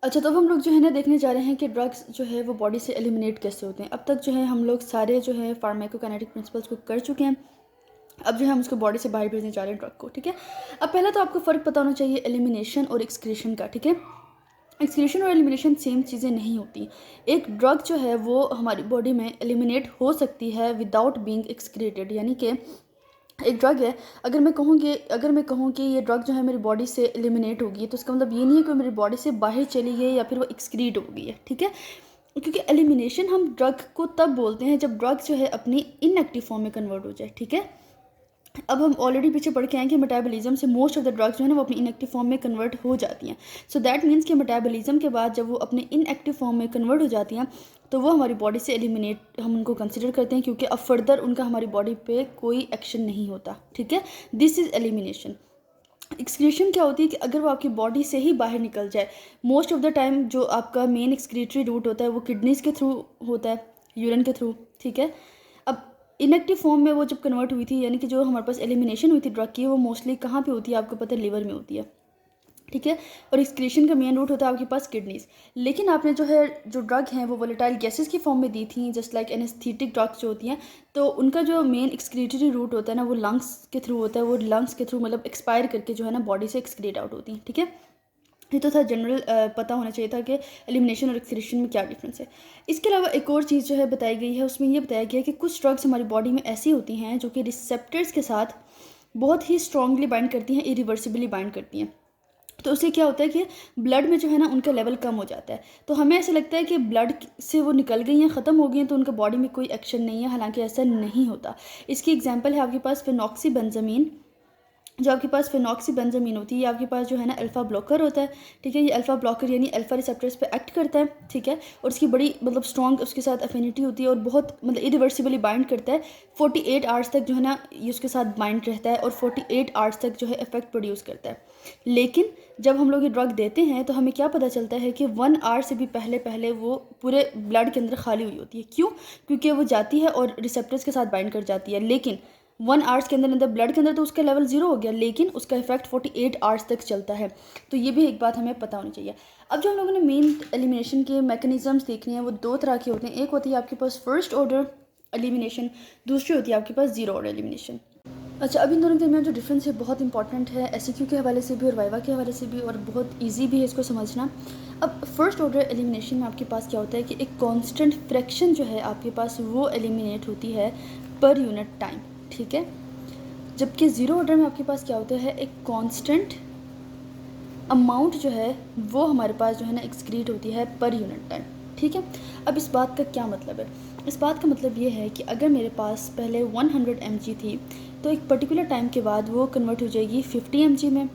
अच्छा, तो अब हम लोग जो है ना देखने जा रहे हैं कि ड्रग्स जो है वो बॉडी से एलिमिनेट कैसे होते हैं। अब तक जो है हम लोग सारे जो है फार्माकोकाइनेटिक प्रिंसिपल्स को कर चुके हैं। अब जो है हम उसको बॉडी से बाहर भेजने जा रहे हैं ड्रग को, ठीक है। अब पहला तो आपको फ़र्क पता होना चाहिए एलिमिनेशन और एक्सक्रीशन का, ठीक है। एक्सक्रीशन और एलिमिनेशन सेम चीज़ें नहीं होती। एक ड्रग जो है वो हमारी बॉडी में एलिमिनेट हो सकती है विदाउट बीइंग एक्सक्रीटेड, यानी कि एक ड्रग है, अगर मैं कहूँ कि ये ड्रग जो है मेरी बॉडी से एलिमिनेट हो गई है, तो इसका मतलब ये नहीं है कि वो मेरी बॉडी से बाहर चली गई है या फिर वो एक्सक्रीट हो गई है, ठीक है। क्योंकि एलिमिनेशन हम ड्रग को तब बोलते हैं जब ड्रग जो है अपनी इनएक्टिव फॉर्म में कन्वर्ट हो जाए, ठीक है। अब हम ऑलरेडी पीछे पढ़ के आए कि मेटाबॉलिज्म से मोस्ट ऑफ द ड्रग्स जो है ना वो अपनी इनएक्टिव फॉर्म में कन्वर्ट हो जाती हैं। सो दैट मीन्स कि मेटाबॉलिज्म के बाद जब वो अपने इनएक्टिव फॉर्म में कन्वर्ट हो जाती हैं तो वो हमारी बॉडी से एलिमिनेट हम उनको कंसिडर करते हैं, क्योंकि अब फर्दर उनका हमारी बॉडी पे कोई एक्शन नहीं होता, ठीक है। This is elimination. एक्सक्रीशन क्या होती है कि अगर वो आपकी बॉडी से ही बाहर निकल जाए, मोस्ट ऑफ द टाइम जो आपका मेन एक्सक्रीटरी रूट होता है वो किडनीज़ के थ्रू होता है, यूरिन के थ्रू, ठीक है। अब इनएक्टिव फॉर्म में वो जब कन्वर्ट हुई थी, यानी कि जो हमारे पास एलिमिनेशन हुई थी ड्रग की, वो मोस्टली कहाँ पे होती है आपको पता है, लिवर में होती है, ठीक है। और एक्सक्रीशन का मेन रूट होता है आपके पास किडनीज़। लेकिन आपने जो है जो ड्रग हैं वो वोलेटाइल गैसेस की फॉर्म में दी थी, जस्ट लाइक एनेस्थेटिक ड्रग्स जो होती हैं, तो उनका जो मेन एक्सक्रीटरी रूट होता है ना वो लंग्स के थ्रू होता है। वो लंग्स के थ्रू मतलब एक्सपायर करके जो है ना बॉडी से एक्सक्रीट आउट होती हैं, ठीक है। ये तो था जनरल, पता होना चाहिए था कि एलिमिनेशन और एक्सक्रीशन में क्या डिफरेंस है। इसके अलावा एक और चीज़ जो है बताई गई है, उसमें ये बताया गया है कि कुछ ड्रग्स हमारी बॉडी में ऐसी होती हैं जो कि रिसेप्टर्स के साथ बहुत ही स्ट्रांगली बाइंड करती हैं, इरिवर्सिबली बाइंड करती हैं। तो उससे क्या होता है कि ब्लड में जो है ना उनका लेवल कम हो जाता है। तो हमें ऐसा लगता है कि ब्लड से वो निकल गई हैं, ख़त्म हो गई हैं, तो उनका बॉडी में कोई एक्शन नहीं है, हालांकि ऐसा नहीं होता। इसकी एग्जांपल है आपके पास फेनॉक्सीबेंजामीन। जो आपके पास फेनॉक्सीबेंजामीन होती है, ये आपके पास जो है ना अल्फ़ा ब्लॉकर होता है, ठीक है। ये अल्फ़ा ब्लॉकर यानी अल्फ़ा रिसेप्टर्स पे एक्ट करता है, ठीक है। और इसकी बड़ी मतलब स्ट्रॉन्ग उसके साथ अफिनिटी होती है और बहुत मतलब इरिवर्सिबली बाइंड करता है। 48 आवर्स तक जो है ना ये उसके साथ बाइंड रहता है और 48 आवर्स तक जो है इफेक्ट प्रोड्यूस करता है। लेकिन जब हम लोग ये ड्रग देते हैं तो हमें क्या पता चलता है कि 1 आवर से भी पहले पहले वो पूरे ब्लड के अंदर खाली हुई होती है। क्यों? क्योंकि वो जाती है और रिसेप्टर्स के साथ बाइंड कर जाती है। लेकिन 1 आवर्स के अंदर अंदर ब्लड के अंदर तो उसका लेवल 0 हो गया, लेकिन उसका इफेक्ट 48 आवर्स तक चलता है। तो ये भी एक बात हमें पता होनी चाहिए। अब जो हम लोगों ने मेन एलिमिनेशन के मैकेनिज्म्स देखने हैं वो 2 तरह के होते हैं। एक होती है आपके पास फर्स्ट ऑर्डर एलिमिनेशन, दूसरी होती है आपके पास ज़ीरो ऑर्डर एलिमिनेशन। अच्छा, अब इन दोनों के दरमियान जो डिफरेंस है बहुत इंपॉर्टेंट है, एसईक्यू के हवाले से भी और वाइवा के हवाले से भी, और बहुत इजी भी है इसको समझना। अब फर्स्ट ऑर्डर एलिमिनेशन में आपके पास क्या होता है कि एक कांस्टेंट फ्रैक्शन जो है आपके पास वो एलिमिनेट होती है पर यूनिट टाइम, ठीक है। जबकि ज़ीरो ऑर्डर में आपके पास क्या होता है, एक कांस्टेंट अमाउंट जो है वो हमारे पास जो है ना एक्सक्रीट होती है पर यूनिट टाइम, ठीक है। अब इस बात का क्या मतलब है? इस बात का मतलब ये है कि अगर मेरे पास पहले 100 mg थी, तो एक पर्टिकुलर टाइम के बाद वो कन्वर्ट हो जाएगी 50 mg में,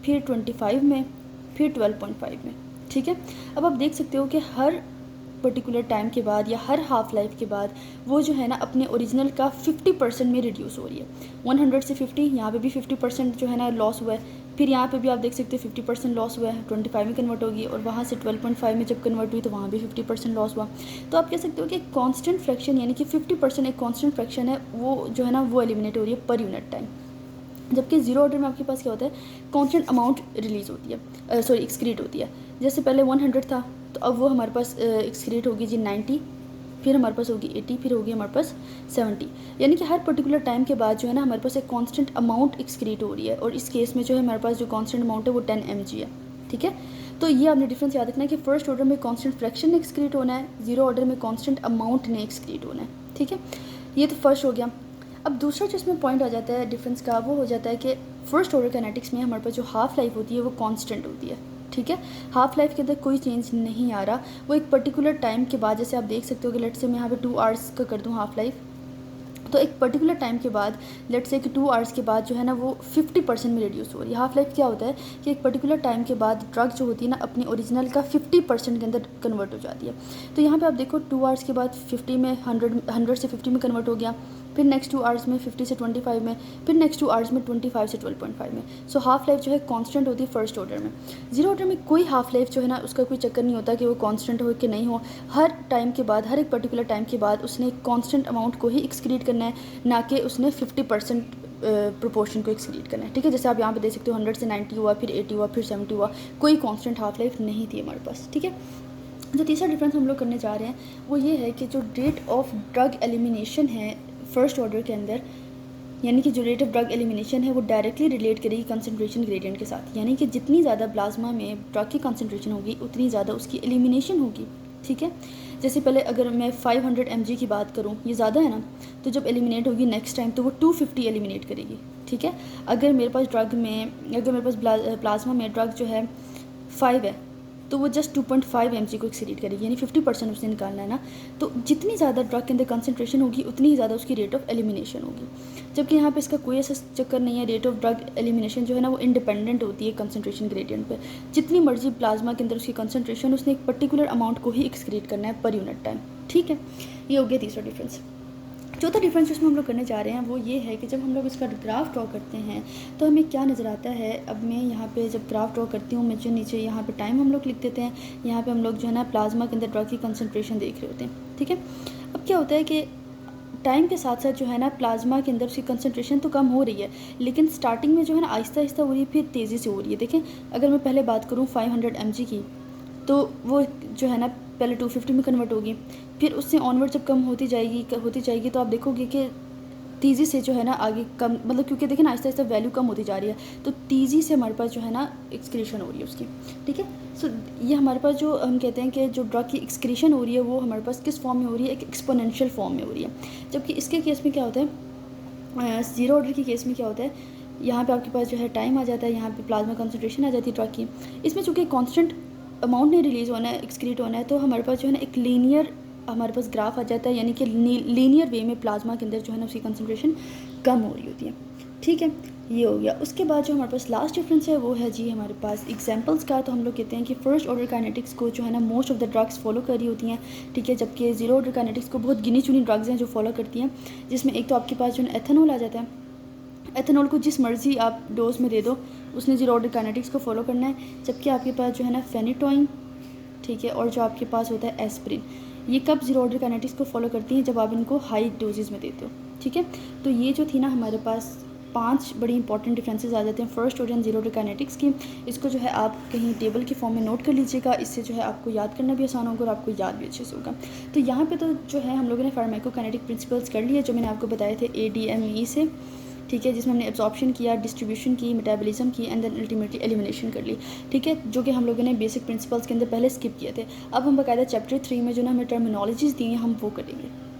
फिर 25 में, फिर 12.5 में, ठीक है। अब आप देख सकते हो कि हर पर्टिकुलर टाइम के बाद या हर हाफ लाइफ के बाद वो जो है ना अपने ओरिजिनल का 50% में रिड्यूस हो रही है। 100 से 50, यहाँ पे भी 50% जो है ना लॉस हुआ है। फिर यहाँ पे भी आप देख सकते हो 50% लॉस हुआ है, 25 में कन्वर्ट होगी, और वहाँ से 12.5 में जब कन्वर्ट हुई तो वहाँ भी 50% लॉस हुआ। तो आप कह सकते हो कि एक कांस्टेंट फ्रैक्शन यानी कि 50% एक कांस्टेंट फ्रैक्शन है, वो जो है ना वो एलिमिनेट हो रही है पर यूनिट टाइम। जबकि ज़ीरो ऑर्डर में आपके पास क्या होता है, कांस्टेंट अमाउंट रिलीज़ होती है, सॉरी एक्सक्रीट होती है। जैसे पहले 100 था तो अब वो हमारे पास एक्सक्रीट होगी जी 90, फिर हमारे पास होगी 80, फिर होगी हमारे पास 70। यानी कि हर पर्टिकुलर टाइम के बाद जो है ना हमारे पास एक कांस्टेंट अमाउंट एक्सक्रीट हो रही है, और इस केस में जो है हमारे पास जो कांस्टेंट अमाउंट है वो 10 mg है, ठीक है। तो ये आपने डिफरेंस याद रखना है कि फर्स्ट ऑर्डर में कांस्टेंट फ्रैक्शन ने एक्सक्रीट होना है, ज़ीरो ऑर्डर में कांस्टेंट अमाउंट ने एक्सक्रीट होना है, ठीक है। ये तो फर्स्ट हो गया। अब दूसरा जो इसमें पॉइंट आ जाता है डिफरेंस का, वो हो जाता है कि फर्स्ट ऑर्डर काइनेटिक्स में हमारे पास जो हाफ लाइफ होती है वो कांस्टेंट होती है, ठीक है। हाफ लाइफ के अंदर कोई चेंज नहीं आ रहा, वो एक पर्टिकुलर टाइम के बाद, जैसे आप देख सकते हो कि लेट से मैं यहाँ पे 2 आवर्स का कर दूँ हाफ लाइफ, तो एक पर्टिकुलर टाइम के बाद लेट से कि 2 आवर्स के बाद जो है ना वो 50% में रिड्यूस हो रही है। हाफ लाइफ क्या होता है कि एक पर्टिकुलर टाइम के बाद ड्रग जो होती है ना अपनी ओरिजिनल का 50% के अंदर कन्वर्ट हो जाती है। तो यहाँ पे आप देखो 2 आवर्स के बाद 50 में 100 से 50 में कन्वर्ट हो गया, फिर नेक्स्ट 2 आवर्स में 50 से 25 में, फिर नेक्स्ट 2 आवर्स में 25 से 12.5 में। सो हाफ लाइफ जो है कांस्टेंट होती है फर्स्ट ऑर्डर में। जीरो ऑर्डर में कोई हाफ लाइफ जो है ना उसका कोई चक्कर नहीं होता कि वो कांस्टेंट हो कि नहीं हो। हर टाइम के बाद, हर एक पर्टिकुलर टाइम के बाद उसने एक कांस्टेंट अमाउंट को ही एक्सक्रीट करना है, ना कि उसने 50% प्रोपोर्शन को एक्सीड करना है, ठीक है। जैसे आप यहाँ पे देख सकते हो 100 से 90 हुआ, फिर 80 हुआ, फिर 70 हुआ, कोई कांस्टेंट हाफ लाइफ नहीं थी हमारे पास, ठीक है। जो तीसरा डिफरेंस हम लोग करने जा रहे हैं वो ये है कि जो रेट ऑफ ड्रग एलिमिनेशन है फर्स्ट ऑर्डर के अंदर, यानी कि जो रेट ऑफ ड्रग एलिमिनेशन है वो डायरेक्टली रिलेट करेगी कंसंट्रेशन ग्रेडियंट के साथ, यानी कि जितनी ज़्यादा प्लाज्मा में ड्रग की कंसंट्रेशन होगी उतनी ज़्यादा उसकी एलिमिनेशन होगी, ठीक है। जैसे पहले अगर मैं 500 mg की बात करूँ, ये ज़्यादा है ना, तो जब एलिमिनेट होगी नेक्स्ट टाइम तो वो 250 एलिमिनेट करेगी, ठीक है। अगर मेरे पास प्लाज्मा में ड्रग जो है 5 है तो वो जस्ट 2.5 mg को एक्सीड करेगी, यानी 50% उसने निकालना है ना। तो जितनी ज़्यादा ड्रग के अंदर कंसंट्रेशन होगी उतनी ही ज़्यादा उसकी रेट ऑफ एलिमिनेशन होगी, जबकि यहाँ पे इसका कोई ऐसा चक्कर नहीं है। रेट ऑफ ड्रग एलिमिनेशन जो है ना वो इंडिपेंडेंट होती है कंसंट्रेशन ग्रेडियंट पे। जितनी मर्जी प्लाज्मा के अंदर उसकी कंसंट्रेशन, उसने एक पर्टिकुलर अमाउंट को ही एक्सक्रीट करना है पर यूनिट टाइम, ठीक है। ये हो गया तीसरा डिफरेंस। चौथा डिफरेंस जिसमें हम लोग करने जा रहे हैं वो ये है कि जब हम लोग इसका ग्राफ ड्रॉ करते हैं तो हमें क्या नज़र आता है। अब मैं यहाँ पे जब ग्राफ ड्रॉ करती हूँ, मुझे नीचे यहाँ पे टाइम हम लोग लिख देते हैं, यहाँ पे हम लोग जो है ना प्लाज्मा के अंदर ड्रग की कंसंट्रेशन देख रहे होते हैं, ठीक है। अब क्या होता है कि टाइम के साथ साथ जो है ना प्लाज्मा के अंदर उसकी कंसंट्रेशन तो कम हो रही है, लेकिन स्टार्टिंग में जो है ना आहिस्ता आहिस्ता हो रही है, फिर तेज़ी से हो रही है। देखें, अगर मैं पहले बात करूँ 500 mg की, तो वो जो है ना पहले 250 में कन्वर्ट होगी, फिर उससे ऑनवर्ड जब कम होती जाएगी तो आप देखोगे कि तेज़ी से जो है ना आगे कम, मतलब क्योंकि देखें ना आहिस्ता आहिस्ता वैल्यू कम होती जा रही है, तो तेज़ी से हमारे पास जो है ना एक्सक्रीशन हो रही है उसकी, ठीक है। सो ये हमारे पास जो हम कहते हैं कि जो ड्रग की एक्सक्रीशन हो रही है वो हमारे पास किस फॉर्म में हो रही है, एक एक्सपोनेंशियल फॉर्म में हो रही है। जबकि इसके केस में क्या होता है, ज़ीरो ऑर्डर के केस में क्या होता है, यहाँ पे आपके पास जो है टाइम आ जाता है, यहाँ पे प्लाज्मा कंसंट्रेशन आ जाती है ड्रग की। इसमें चूँकि कांस्टेंट अमाउंट नहीं रिलीज़ होना है, एक्सक्रीट होना है, तो हमारे पास जो है ना एक लीनियर हमारे पास ग्राफ आ जाता है, यानी कि लीनियर वे में प्लाज्मा के अंदर जो है ना उसकी कंसंट्रेशन कम हो रही होती है, ठीक है। ये हो गया। उसके बाद जो हमारे पास लास्ट डिफरेंस है वो है जी हमारे पास एग्जांपल्स का। तो हम लोग कहते हैं कि फर्स्ट ऑर्डर काइनेटिक्स को जो है ना most of the drugs follow कर रही होती हैं, ठीक है, जबकि जीरो ऑर्डर काइनेटिक्स को बहुत गिनी चुनी ड्रग्स हैं जो फॉलो करती हैं, जिसमें एक तो आपके पास जो है एथेनॉल आ जाता है। एथेनॉल को जिस मर्जी आप डोज में दे दो, उसने जीरो ऑर्डर काइनेटिक्स को फॉलो करना है। जबकि आपके पास जो है ना फेनिटोइन, ठीक है, और जो आपके पास होता है एस्प्रिन, ये कब जीरो ऑर्डर काइनेटिक्स को फॉलो करती हैं, जब आप इनको हाई डोजेज़ में देते हो, ठीक है। तो ये जो थी ना हमारे पास 5 बड़ी इंपॉर्टेंट डिफरेंसेस आ जाते हैं first order and zero order kinetics की। इसको जो है आप कहीं टेबल के फॉर्म में नोट कर लीजिएगा, इससे जो है आपको याद करना भी आसान होगा और आपको याद भी अच्छे से होगा। तो यहाँ पे तो जो है हम लोगों ने फार्माकोकाइनेटिक प्रिंसिपल्स कर लिए जो मैंने आपको बताए थे ADME से, ठीक है, जिसमें हमने एब्जॉर्प्शन किया, डिस्ट्रीब्यूशन की, मेटाबॉलिज्म की एंड देन अल्टीमेटली एलिमिनेशन कर ली, ठीक है, जो कि हम लोगों ने बेसिक प्रिंसिपल्स के अंदर पहले स्किप किए थे। अब हम बाकायदा चैप्टर 3 में जो ना हमें टर्मिनोलॉजीज़ दी हैं हम वो करेंगे।